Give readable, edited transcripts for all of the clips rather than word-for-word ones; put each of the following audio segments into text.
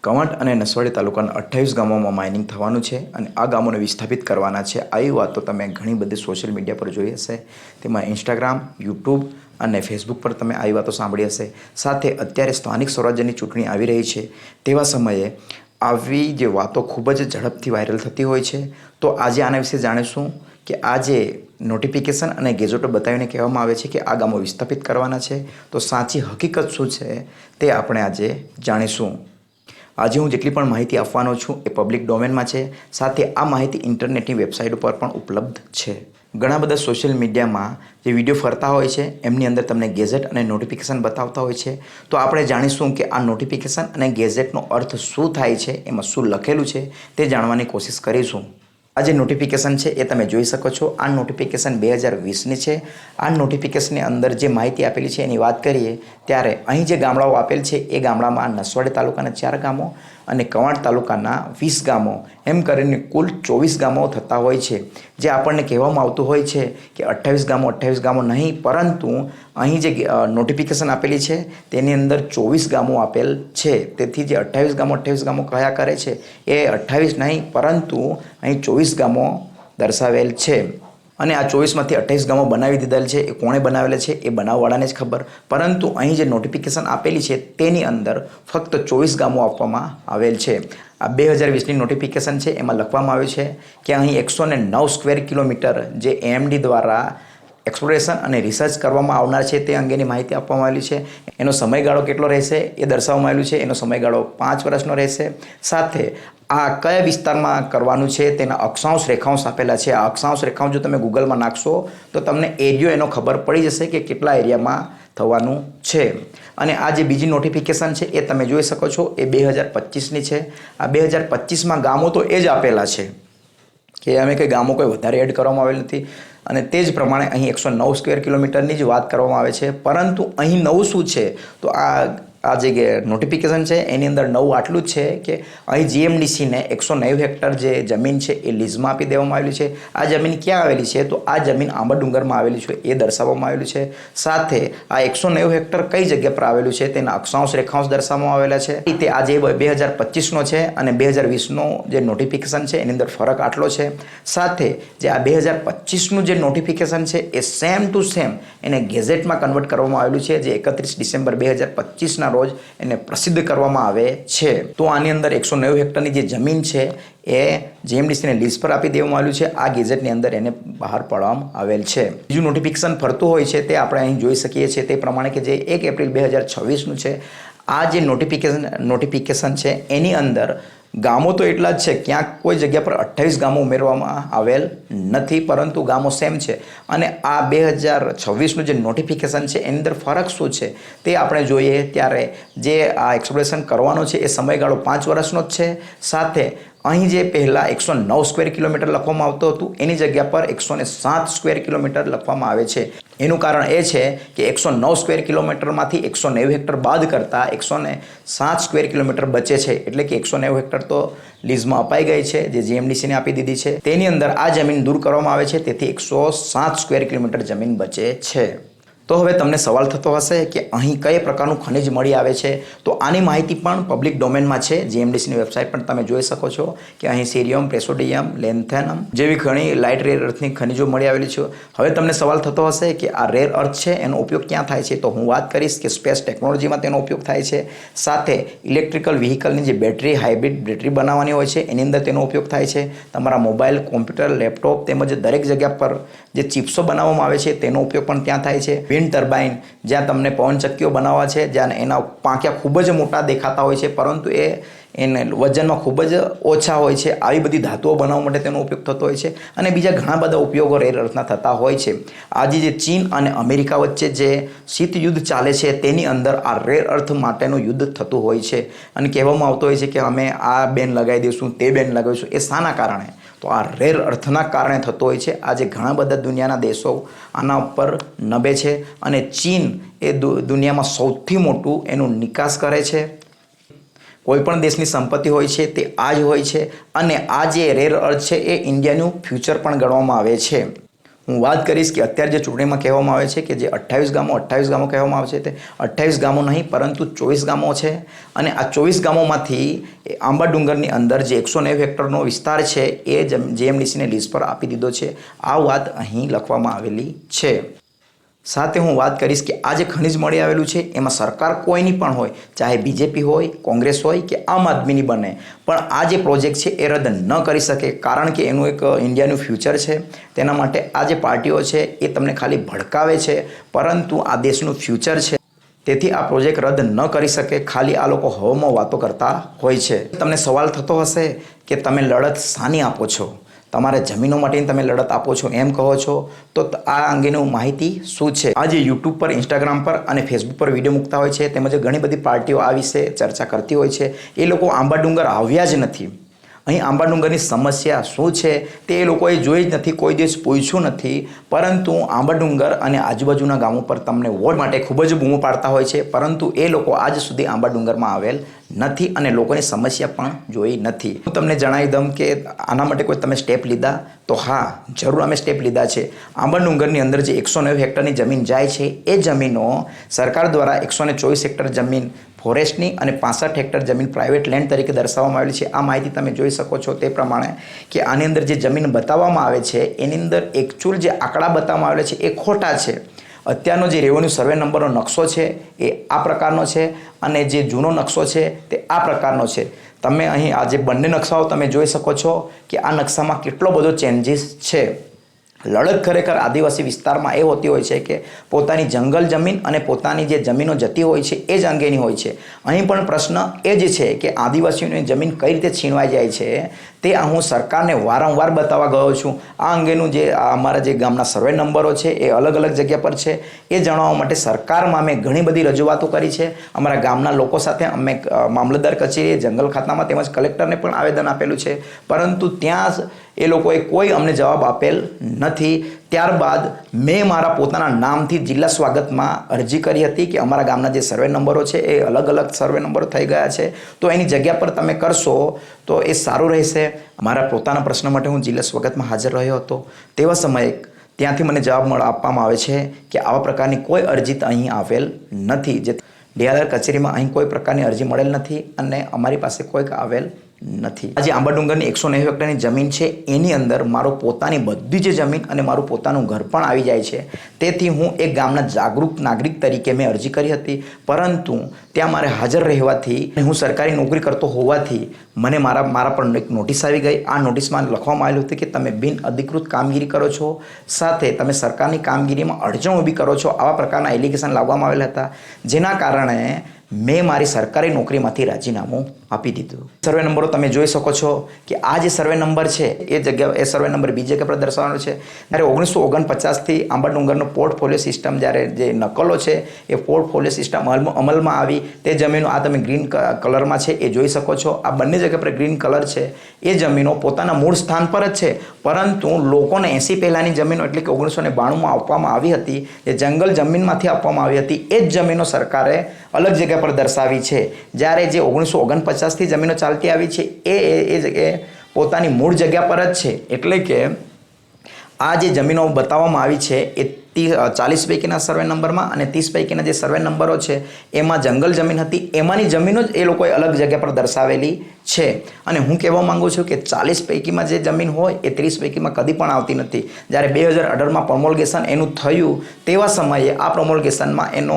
કવાંટ અને નસવાડી તાલુકાના 28 ગામોમાં માઇનિંગ થવાનું છે અને આ ગામોને વિસ્થાપિત કરવાના છે. આવી વાતો તમે ઘણી બધી સોશિયલ મીડિયા પર જોઈ હશે. તેમાં ઇન્સ્ટાગ્રામ, યુટ્યુબ અને ફેસબુક પર તમે આવી વાતો સાંભળી હશે. સાથે અત્યારે સ્થાનિક સ્વરાજ્યની ચૂંટણી આવી રહી છે. તેવા સમયે આવી જે વાતો ખૂબ જ ઝડપથી વાયરલ થતી હોય છે. તો આજે આના વિશે જાણીશું કે આ જે નોટિફિકેશન અને ગેઝેટો બતાવીને કહેવામાં આવે છે કે આ ગામો વિસ્થાપિત કરવાના છે, તો સાચી હકીકત શું છે તે આપણે આજે જાણીશું. આજે હું જેટલી પણ માહિતી આપવાનો છું એ પબ્લિક ડોમેનમાં છે. સાથે આ માહિતી ઇન્ટરનેટની વેબસાઇટ ઉપર પણ ઉપલબ્ધ છે. ઘણા બધા સોશિયલ મીડિયામાં જે વિડીયો ફરતા હોય છે એમની અંદર તમને ગેઝેટ અને નોટિફિકેશન બતાવતા હોય છે. તો આપણે જાણીશું કે આ નોટિફિકેશન અને ગેઝેટનો અર્થ શું થાય છે, એમાં શું લખેલું છે તે જાણવાની કોશિશ કરીશું. આ જે નોટિફિકેશન છે એ તમે જોઈ શકો છો. આ નોટિફિકેશન 2020ની છે. આ નોટિફિકેશનની અંદર જે માહિતી આપેલી છે એની વાત કરીએ ત્યારે અહીં જે ગામડાઓ આપેલ છે એ ગામડામાં નસવાડી તાલુકાના 4 ગામો અને કવાંટ તાલુકાના 20 ગામો એમ કરીને કુલ 24 ગામો થતા હોય છે. જે આપણને કહેવામાં આવતું હોય છે કે 28 ગામો નહીં, પરંતુ અહીં જે નોટિફિકેશન આપેલી છે તેની અંદર 24 ગામો આપેલ છે. તેથી જે 28 ગામો કયા કરે છે એ 28 નહીં, પરંતુ અહીં 24 ગામો દર્શાવેલ છે. અને આ 24માંથી 28 ગામો બનાવી દીધેલ છે. એ કોણે બનાવેલા છે એ બનાવવાળાને જ ખબર. પરંતુ અહીં જે નોટિફિકેશન આપેલી છે તેની અંદર ફક્ત 24 ગામો આપવામાં આવેલ છે. આ 2020ની નોટિફિકેશન છે. એમાં લખવામાં આવ્યું છે કે અહીં 109 સ્ક્વેર કિલોમીટર જે AMD દ્વારા એક્સપ્લોરેશન અને રિસર્ચ કરવામાં આવનાર છે તે અંગેની માહિતી આપવામાં આવેલી છે. એનો સમયગાળો કેટલો રહેશે એ દર્શાવવામાં આવેલું છે. એનો સમયગાળો 5 વર્ષનો રહેશે. સાથે આ કયા વિસ્તારમાં કરવાનું છે તેના અક્ષાંશ રેખાંશ આપેલા છે. આ અક્ષાંશ રેખાંશ જો તમે ગૂગલમાં નાખશો તો તમને એરિયો એનો ખબર પડી જશે કે કેટલા એરિયામાં થવાનું છે. અને આ જે બીજી નોટિફિકેશન છે એ તમે જોઈ શકો છો, એ 2025ની છે. આ 2025માં ગામો તો એ જ આપેલા છે કે અમે કંઈ ગામો કોઈ વધારે એડ કરવામાં આવેલ નથી. અને તે જ પ્રમાણે અહીં 109 સ્ક્વેર કિલોમીટરની જ વાત કરવામાં આવે છે. પરંતુ અહીં નવું શું છે, તો આ જે નોટિફિકેશન છે એની અંદર નવું આટલું જ છે કે અહીં GMDCને 190 હેક્ટર જે જમીન છે એ લીઝમાં આપી દેવામાં આવેલી છે. આ જમીન ક્યાં આવેલી છે, તો આ જમીન આંબા ડુંગરમાં આવેલી છે એ દર્શાવવામાં આવેલું છે. સાથે આ 190 હેક્ટર કઈ જગ્યા પર આવેલું છે તેના અક્ષાંશ રેખાંશ દર્શાવવામાં આવેલા છે. તે આ જે 2025નો છે અને 2020નો જે નોટિફિકેશન છે એની અંદર ફરક આટલો છે. સાથે જે આ 2025નું જે નોટિફિકેશન છે એ સેમ ટુ સેમ એને ગેઝેટમાં કન્વર્ટ કરવામાં આવેલું છે, જે 31 ડિસેમ્બર 2025ના રોજ એને પ્રસિદ્ધ કરવામાં આવે છે. તો આની અંદર 190 હેક્ટરની જે જમીન છે એ GMDCને લીઝ પર આપી દેવામાં આવ્યું છે. આ ગેઝેટની અંદર એને બહાર પાડવામાં આવેલ છે. બીજું નોટિફિકેશન ફરતું હોય છે તે આપણે અહીં જોઈ શકીએ છીએ તે પ્રમાણે કે જે 1 એપ્રિલ 2026નું છે. આ જે નોટિફિકેશન છે એની અંદર ગામો તો એટલા જ છે, ક્યાંક કોઈ જગ્યા પર 28 ગામો ઉમેરવામાં આવેલ નથી, પરંતુ ગામો સેમ છે. અને આ 2026નું જે નોટિફિકેશન છે એની અંદર ફરક શું છે તે આપણે જોઈએ ત્યારે જે આ એક્સપ્લોરેશન કરવાનો છે એ સમયગાળો 5 વર્ષનો જ છે. સાથે અહીં જે પહેલાં 109 સ્ક્વેર કિલોમીટર લખવામાં આવતું હતું એની જગ્યા પર 107 સ્ક્વેર કિલોમીટર લખવામાં આવે છે. એનું કારણ એ છે કે 109 સ્ક્વેર કિલોમીટરમાંથી 190 હેક્ટર બાદ કરતાં 107 સ્ક્વેર કિલોમીટર બચે છે. એટલે કે 190 હેક્ટર તો લીઝમાં અપાઈ ગઈ છે, જે GMDCને આપી દીધી છે. તેની અંદર આ જમીન દૂર કરવામાં આવે છે, તેથી 107 સ્ક્વેર કિલોમીટર જમીન બચે છે. તો હવે તમને સવાલ થતો હશે કે અહીં કઈ પ્રકારનું ખનિજ મળી આવે છે. તો આની માહિતી પણ પબ્લિક ડોમેનમાં છે. GMDCની વેબસાઇટ પણ તમે જોઈ શકો છો કે અહીં સીરિયમ, પ્રેસોડિયમ, લેન્થેનમ જેવી ઘણી લાઇટ રેર અર્થની ખનિજો મળી આવેલી છે. હવે તમને સવાલ થતો હશે કે આ રેર અર્થ છે એનો ઉપયોગ ક્યાં થાય છે, તો હું વાત કરીશ કે સ્પેસ ટેકનોલોજીમાં તેનો ઉપયોગ થાય છે. સાથે ઇલેક્ટ્રિકલ વ્હીકલની જે બેટરી, હાઇબ્રિડ બેટરી બનાવવાની હોય છે એની અંદર તેનો ઉપયોગ થાય છે. તમારા મોબાઈલ, કોમ્પ્યુટર, લેપટોપ તેમજ દરેક જગ્યા પર જે ચિપ્સો બનાવવામાં આવે છે તેનો ઉપયોગ પણ ત્યાં થાય છે. વિન્ડ ટર્બાઇન, જ્યાં તમને પવનચક્કીઓ બનાવવા છે, જ્યાં એના પાંખ્યા ખૂબ જ મોટા દેખાતા હોય છે પરંતુ એને વજનમાં ખૂબ જ ઓછા હોય છે. આવી બધી ધાતુઓ બનાવવા માટે તેનો ઉપયોગ થતો હોય છે. અને બીજા ઘણા બધા ઉપયોગો રેર અર્થના થતા હોય છે. આજે જે ચીન અને અમેરિકા વચ્ચે જે શીત યુદ્ધ ચાલે છે તેની અંદર આ રેર અર્થ માટેનું યુદ્ધ થતું હોય છે. અને કહેવામાં આવતું હોય છે કે અમે આ બેન લગાવી દઈશું, તે બેન લગાવીશું. એ શાના કારણે? તો આ રેર અર્થના કારણે થતો હોય છે. આજે ઘણા બધા દુનિયાના દેશો આના ઉપર નભે છે અને ચીન એ દુનિયામાં સૌથી મોટું એનું નિકાસ કરે છે. કોઈપણ દેશની સંપત્તિ હોય છે તે આ જ હોય છે. અને આ જે રેર અર્થ છે એ ઇન્ડિયાનું ફ્યુચર પણ ગણવામાં આવે છે. હું વાત કરીશ કે અત્યારે જે ચૂંટણીમાં કહેવામાં આવે છે કે જે 28 ગામો કહેવામાં આવે છે તે 28 ગામો નહીં પરંતુ 24 ગામો છે અને આ 24 ગામોમાંથી આંબા ડુંગરની અંદર જે 190 હેક્ટરનો વિસ્તાર છે એ JMDCને લીઝ પર આપી દીધો છે. આ વાત અહીં લખવામાં આવેલી છે. સાથે હું વાત કરીશ કે આ જે ખનિજ મળી આવેલું છે એમાં સરકાર કોઈની પણ હોય, ચાહે BJP હોય, કોંગ્રેસ હોય કે આમ આદમીની બને, પણ આ જે પ્રોજેક્ટ છે એ રદ ન કરી શકે, કારણ કે એનું એક ઇન્ડિયાનું ફ્યુચર છે. તેના માટે આ જે પાર્ટીઓ છે એ તમને ખાલી ભડકાવે છે, પરંતુ આ દેશનું ફ્યુચર છે. તેથી આ પ્રોજેક્ટ રદ ન કરી શકે. ખાલી આ લોકો હવામાં વાતો કરતા હોય છે. તમને સવાલ થતો હશે કે તમે લડત શાની આપો છો, તમારે જમીનો માટેની તમે લડત આપો છો એમ કહો છો, તો આ અંગેની માહિતી શું છે? આજે યુટ્યુબ પર, ઇન્સ્ટાગ્રામ પર અને ફેસબુક પર વિડીયો મૂકતા હોય છે, તેમજ ઘણી બધી પાર્ટીઓ આ વિશે ચર્ચા કરતી હોય છે. એ લોકો આંબા ડુંગર આવ્યા જ નથી. અહીં આંબા ડુંગરની સમસ્યા શું છે તે એ લોકોએ જોઈ જ નથી, કોઈ દિવસ પૂછ્યું નથી. પરંતુ આંબા ડુંગર અને આજુબાજુના ગામો પર તમને વોટ માટે ખૂબ જ બૂમો પાડતા હોય છે, પરંતુ એ લોકો આજ સુધી આંબા ડુંગરમાં આવેલ નથી અને લોકોની સમસ્યા પણ જોઈ નથી. હું તમને જણાવી દઉં કે આના માટે કોઈ તમે સ્ટેપ લીધા? તો હા, જરૂર અમે સ્ટેપ લીધા છે. આંબા ડુંગરની અંદર જે 190 હેક્ટરની જમીન જાય છે એ જમીનો સરકાર દ્વારા 124 હેક્ટર જમીન ફોરેસ્ટની અને 65 હેક્ટર જમીન પ્રાઇવેટ લેન્ડ તરીકે દર્શાવવામાં આવેલી છે. આ માહિતી તમે જોઈ શકો છો તે પ્રમાણે કે આની અંદર જે જમીન બતાવવામાં આવે છે એની અંદર એકચ્યુઅલ જે આંકડા બતાવવામાં આવેલા છે એ ખોટા છે. અત્યારનો જે રેવન્યુ સર્વે નંબરનો નકશો છે એ આ પ્રકારનો છે અને જે જૂનો નકશો છે તે આ પ્રકારનો છે. તમે અહીં આ જે બંને નકશાઓ તમે જોઈ શકો છો કે આ નકશામાં કેટલો બધો ચેન્જીસ છે. લડત ખરેખર આદિવાસી વિસ્તારમાં એ હોતી હોય છે કે પોતાની જંગલ જમીન અને પોતાની જે જમીનો જતી હોય છે એ જ અંગેની હોય છે. અહીં પણ પ્રશ્ન એ જ છે કે આદિવાસીઓની જમીન કઈ રીતે છીનવાઈ જાય છે તે હું સરકારને વારંવાર બતાવવા ગયો છું. આ અંગેનું જે અમારા જે ગામના સર્વે નંબરો છે એ અલગ અલગ જગ્યા પર છે એ જણાવવા માટે સરકારમાં મેં ઘણી બધી રજૂઆતો કરી છે. અમારા ગામના લોકો સાથે અમે મામલતદાર કચેરીએ, જંગલ ખાતામાં તેમજ કલેક્ટરને પણ આવેદન આપેલું છે, પરંતુ ત્યાં એ લોકોએ કોઈ અમને જવાબ આપેલ નથી. ત્યારબાદ મેં મારા પોતાના નામથી જિલ્લા સ્વાગતમાં અરજી કરી હતી કે અમારા ગામના જે સર્વે નંબરો છે એ અલગ અલગ સર્વે નંબરો થઈ ગયા છે, તો એની જગ્યા પર તમે કરશો તો એ સારું રહેશે. મારા પોતાના પ્રશ્ન માટે હું જિલ્લા સ્વાગતમાં હાજર રહ્યો હતો. તેવા સમયે ત્યાંથી મને જવાબ આપવામાં આવે છે કે આવા પ્રકારની કોઈ અરજી અહીં આવેલ નથી. જે DLR કચેરીમાં અહીં કોઈ પ્રકારની અરજી મળેલ નથી અને અમારી પાસે કોઈક આવેલ નથી. આજે આંબા ડુંગરની 190 હેક્ટરની જમીન છે એની અંદર મારો પોતાની બધી જ જમીન અને મારું પોતાનું ઘર પણ આવી જાય છે. તેથી હું એક ગામના જાગૃત નાગરિક તરીકે મેં અરજી કરી હતી, પરંતુ ત્યાં મારે હાજર રહેવાથી હું સરકારી નોકરી કરતો હોવાથી મને મારા પર એક નોટિસ આવી ગઈ. આ નોટિસમાં લખવામાં આવેલું હતું કે તમે બિન અધિકૃત કામગીરી કરો છો, સાથે તમે સરકારની કામગીરીમાં અડચણ ઊભી કરો છો. આવા પ્રકારના એલિગેશન લાવવામાં આવેલા હતા, જેના કારણે મેં મારી સરકારી નોકરીમાંથી રાજીનામું આપી દીધું. સર્વે નંબરો તમે જોઈ શકો છો કે આ જે સર્વે નંબર છે એ સર્વે નંબર બીજી જગ્યા પર દર્શાવવાનો છે. જ્યારે 1949થી આંબા ડુંગરનો પોર્ટફોલિયો સિસ્ટમ જ્યારે જે નકલો છે એ પોર્ટફોલિયો સિસ્ટમ અમલમાં આવી તે જમીનો આ તમે ગ્રીન કલરમાં છે એ જોઈ શકો છો. આ બંને જગ્યા પર ગ્રીન કલર છે. એ જમીનો પોતાના મૂળ સ્થાન પર જ છે, પરંતુ લોકોને 80 પહેલાંની જમીનો એટલે કે 1992માં આપવામાં આવી હતી, જે જંગલ જમીનમાંથી આપવામાં આવી હતી, એ જ જમીનો સરકારે અલગ જગ્યા પર દર્શાવી છે. જ્યારે જે 1949થી જમીનો ચાલતી આવી છે એ પોતાની મૂળ જગ્યા પર જ છે. એટલે કે આ જે જમીનો બતાવવામાં આવી છે એ 40 પૈકીના સર્વે નંબરમાં અને 30 પૈકીના જે સર્વે નંબરો છે એમાં જંગલ જમીન હતી, એમાંની જમીનો જ એ લોકોએ અલગ જગ્યા પર દર્શાવેલી છે. અને હું કહેવા માંગુ છું કે 40 પૈકીમાં જે જમીન હોય એ 30 પૈકીમાં કદી પણ આવતી નથી. જ્યારે 2018માં પ્રમોલગેશન એનું થયું તેવા સમયે આ પ્રમોલગેશનમાં એનો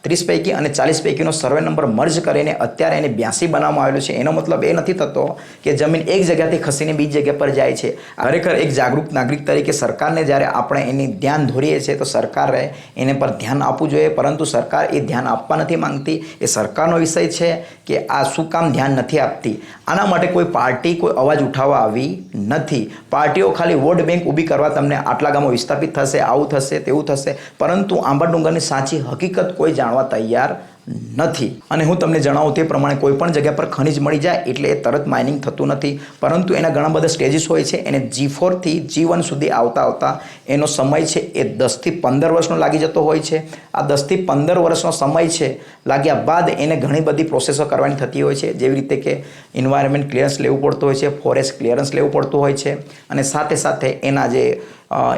30 પૈકી અને 40 પૈકીનો સર્વે નંબર મર્જ કરીને અત્યારે એને 82 બનાવવામાં આવેલો છે. એનો મતલબ એ નથી થતો કે જમીન એક જગ્યાથી ખસીને બીજી જગ્યા પર જાય છે. ખરેખર એક જાગૃત નાગરિક તરીકે સરકારને જ્યારે આપણે એની ધ્યાન દોરીએ છીએ તો સરકારે એને પર ધ્યાન આપવું જોઈએ, પરંતુ સરકાર એ ધ્યાન આપવા નથી માંગતી. એ સરકારનો વિષય છે કે આ શું કામ ધ્યાન નથી આપતી. આના માટે કોઈ પાર્ટી કોઈ અવાજ ઉઠાવવા આવી નથી. પાર્ટીઓ ખાલી વોટ બેંક ઊભી કરવા તમને આટલા ગામો વિસ્થાપિત થશે, આવું થશે, તેવું થશે, પરંતુ આંબા ડુંગરની સાચી હકીકત કોઈ જાણવા તૈયાર નથી. અને હું તમને જણાવું તે પ્રમાણે કોઈ પણ જગ્યા પર ખનિજ મળી જાય એટલે એ તરત માઇનિંગ થતું નથી, પરંતુ એના ઘણા બધા સ્ટેજીસ હોય છે. એને G4 થી G1 સુધી આવતા એનો સમય છે એ 10 થી 15 વર્ષનો લાગી જતો હોય છે. આ 10 થી 15 વર્ષનો સમય છે લાગ્યા બાદ એને ઘણી બધી પ્રોસેસો કરવાની થતી હોય છે, જેવી રીતે કે એન્વાયરમેન્ટ ક્લિયરન્સ લેવું પડતું હોય છે, ફોરેસ્ટ ક્લિયરન્સ લેવું પડતું હોય છે, અને સાથે સાથે એના જે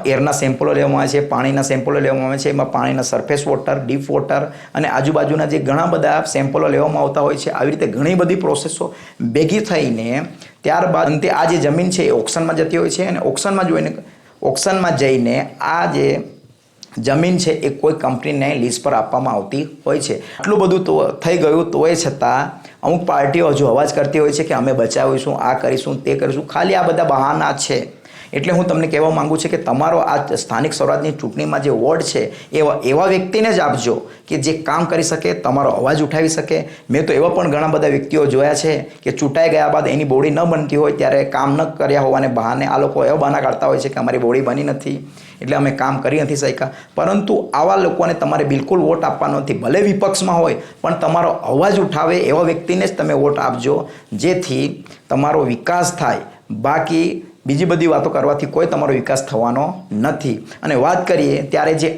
એરના સેમ્પલો લેવામાં આવે છે, પાણીના સેમ્પલો લેવામાં આવે છે. એમાં પાણીના સરફેસ વોટર, ડીપ વોટર અને આજુબાજુના જે ઘણા બધા સેમ્પલો લેવામાં આવતા હોય છે. આવી રીતે ઘણી બધી પ્રોસેસો ભેગી થઈને ત્યારબાદ અંતે આ જે જમીન છે એ ઓક્શનમાં જતી હોય છે અને ઓક્શનમાં જઈને આ જે જમીન છે એ કોઈ કંપનીને લીઝ પર આપવામાં આવતી હોય છે. આટલું બધું તો થઈ ગયું તોય છતાં અમુક પાર્ટીઓ હજુ અવાજ કરતી હોય છે કે અમે બચાવીશું, આ કરીશું, તે કરીશું. ખાલી આ બધા બહાના છે. એટલે હું તમને કહેવા માંગુ છું કે તમારો આ સ્થાનિક સ્વરાજની ચૂંટણીમાં જે વોર્ડ છે એવા વ્યક્તિને જ આપજો કે જે કામ કરી શકે, તમારો અવાજ ઉઠાવી શકે. મેં તો એવા પણ ઘણા બધા વ્યક્તિઓ જોયા છે કે ચૂંટાઈ ગયા બાદ એની બોડી ન બનતી હોય ત્યારે કામ ન કર્યા હોવાને બહાને આ લોકો એવા બહાના કાઢતા હોય છે કે અમારી બોડી બની નથી એટલે અમે કામ કરી નથી શક્યા. પરંતુ આવા લોકોને તમારે બિલકુલ વોટ આપવાનો નથી. ભલે વિપક્ષમાં હોય પણ તમારો અવાજ ઉઠાવે એવા વ્યક્તિને જ તમે વોટ આપજો, જેથી તમારો વિકાસ થાય. બાકી બીજી બધી વાતો કરવાથી કોઈ તમારો વિકાસ થવાનો નથી. અને વાત કરીએ ત્યારે જે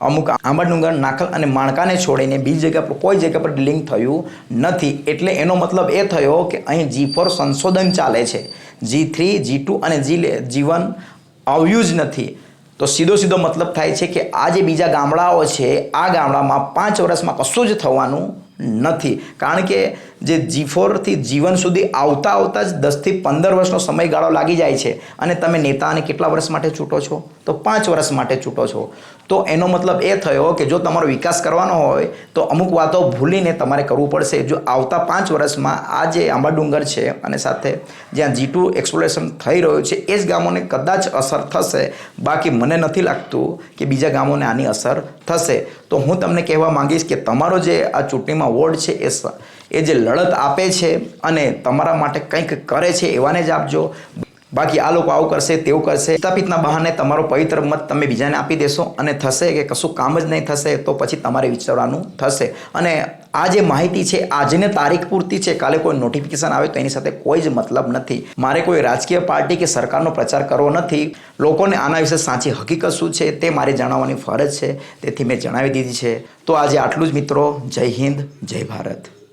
અમુક આંબાડુંગર, નાખલ અને માણકાને છોડીને બીજી જગ્યા પર કોઈ જગ્યા પર લિંક થયું નથી. એટલે એનો મતલબ એ થયો કે અહીં G4 સંશોધન ચાલે છે. G3, G2 અને G1 આવ્યું જ નથી. તો સીધો મતલબ થાય છે કે આ જે બીજા ગામડાઓ છે આ ગામડામાં 5 વર્ષમાં કશું જ થવાનું નથી. કારણ કે જે G4 થી G1 સુધી આવતા જ 10 થી 15 વર્ષનો સમયગાળો લાગી જાય છે. અને તમે નેતાને કેટલા વર્ષ માટે ચૂંટો છો? તો 5 વર્ષ માટે ચૂંટો છો. તો એનો મતલબ એ થયો કે જો તમારો વિકાસ કરવાનો હોય તો અમુક વાતો ભૂલીને તમારે કરવું પડશે. જો આવતા 5 વર્ષમાં આ જે આંબાડુંગર છે અને સાથે જ્યાં G2 એક્સપ્લોરેશન થઈ રહ્યું છે એ જ ગામોને કદાચ અસર થશે. બાકી મને નથી લાગતું કે બીજા ગામોને આની અસર થશે. તો હું તમને કહેવા માંગીશ કે તમારો જે આ ચૂંટણીમાં વોર્ડ છે એ જે લડત આપે છે અને તમારા માટે કંઈક કરે છે એવાને જ આપજો. બાકી આ લોકો આવું કરશે, તેવું કરશે, સ્થાપિતના બહાને તમારો પવિત્ર મત તમે બીજાને આપી દેશો અને થશે કે કશું કામ જ નહીં થશે, તો પછી તમારે વિચારવાનું થશે. અને આ જે માહિતી છે આજને તારીખ પૂરતી છે, કાલે કોઈ નોટિફિકેશન આવે તો એની સાથે કોઈ જ મતલબ નથી. મારે કોઈ રાજકીય પાર્ટી કે સરકારનો પ્રચાર કરવો નથી. લોકોને આના વિશે સાચી હકીકત શું છે તે મારે જણાવવાની ફરજ છે, તેથી મેં જણાવી દીધી છે. તો આજે આટલું જ મિત્રો. જય હિન્દ, જય ભારત.